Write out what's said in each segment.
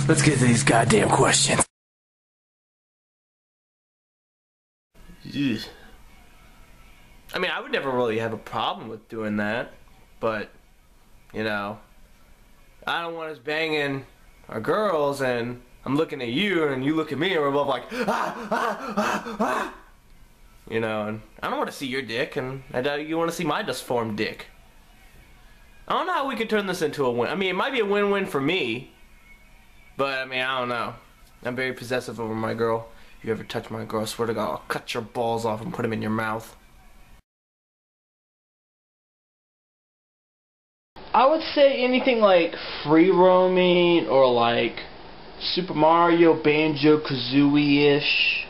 Let's get to these goddamn questions. Ugh. I mean, I would never really have a problem with doing that, but, you know, I don't want us banging our girls and I'm looking at you and you look at me and we're both like, you know, and I don't want to see your dick and I doubt you want to see my disformed dick. I don't know how we could turn this into a win. I mean, it might be a win-win for me, but I mean, I don't know. I'm very possessive over my girl. If you ever touch my girl, I swear to God, I'll cut your balls off and put them in your mouth. I would say anything like free roaming or like Super Mario, Banjo-Kazooie-ish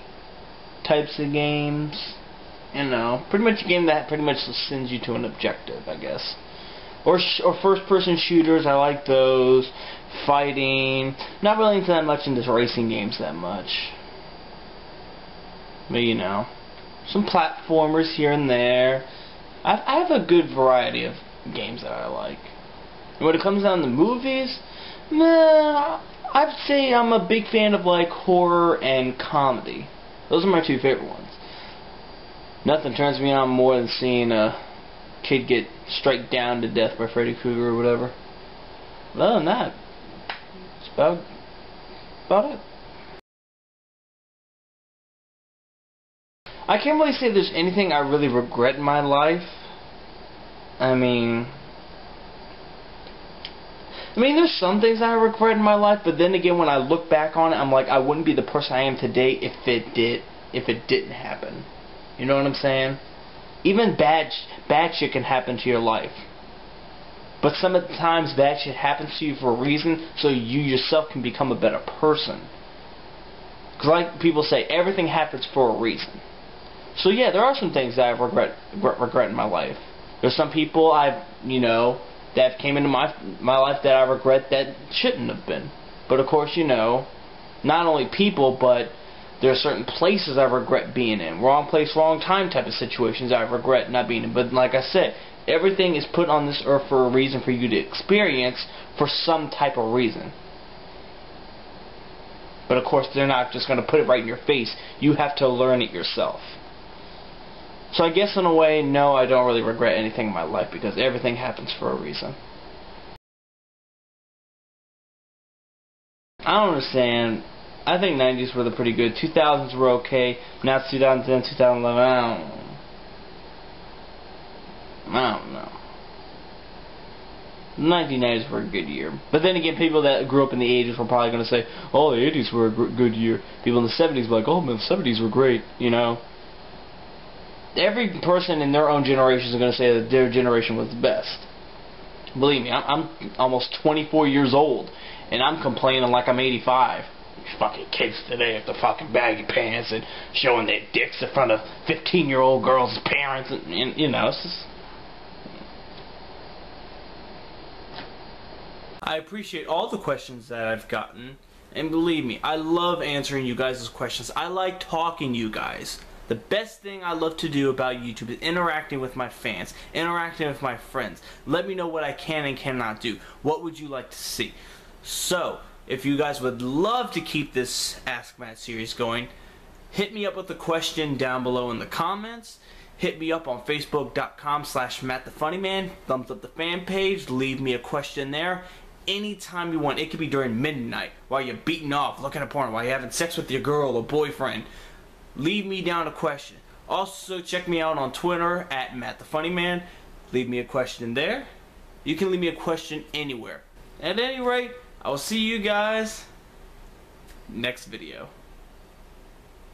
types of games. You know, pretty much a game that pretty much sends you to an objective, I guess. Or first-person shooters, I like those. Fighting. Not really into that much into racing games that much. But you know, some platformers here and there. I have a good variety of games that I like. And when it comes down to movies, I'd say I'm a big fan of like horror and comedy. Those are my two favorite ones. Nothing turns me on more than seeing a kid get struck down to death by Freddy Krueger or whatever. But other than that, it's about it. I can't really say there's anything I really regret in my life. I mean, there's some things I regret in my life, but then again, when I look back on it, I'm like, I wouldn't be the person I am today if it didn't happen. You know what I'm saying? Even bad shit can happen to your life. But sometimes bad shit happens to you for a reason, so you yourself can become a better person. Because like people say, everything happens for a reason. So yeah, there are some things that I regret in my life. There's some people that came into my life that I regret that shouldn't have been. But of course, not only people, but there are certain places I regret being in. Wrong place, wrong time type of situations I regret not being in. But like I said, everything is put on this earth for a reason for you to experience for some type of reason. But of course, they're not just going to put it right in your face. You have to learn it yourself. So I guess in a way, no, I don't really regret anything in my life because everything happens for a reason. I don't understand. I think 90s were pretty good. 2000s were okay. Now it's 2010, 2011. I don't know. The 1990s were a good year. But then again, people that grew up in the 80s were probably going to say, oh, the 80s were a good year. People in the 70s were like, oh, man, the 70s were great, Every person in their own generation is going to say that their generation was the best. Believe me, I'm almost 24 years old, and I'm complaining like I'm 85. These fucking kids today with the fucking baggy pants and showing their dicks in front of 15-year-old girls' parents, and it's just... I appreciate all the questions that I've gotten, and believe me, I love answering you guys' questions. I like talking to you guys. The best thing I love to do about YouTube is interacting with my fans, interacting with my friends. Let me know what I can and cannot do. What would you like to see? So, if you guys would love to keep this Ask Matt series going, hit me up with a question down below in the comments. Hit me up on Facebook.com/MATTtheFUNNYman. Thumbs up the fan page. Leave me a question there. Anytime you want. It could be during midnight, while you're beating off, looking at porn, while you're having sex with your girl or boyfriend. Leave me down a question. Also, check me out on Twitter @MATTtheFUNNYman. Leave me a question there. You can leave me a question anywhere. At any rate, I will see you guys next video.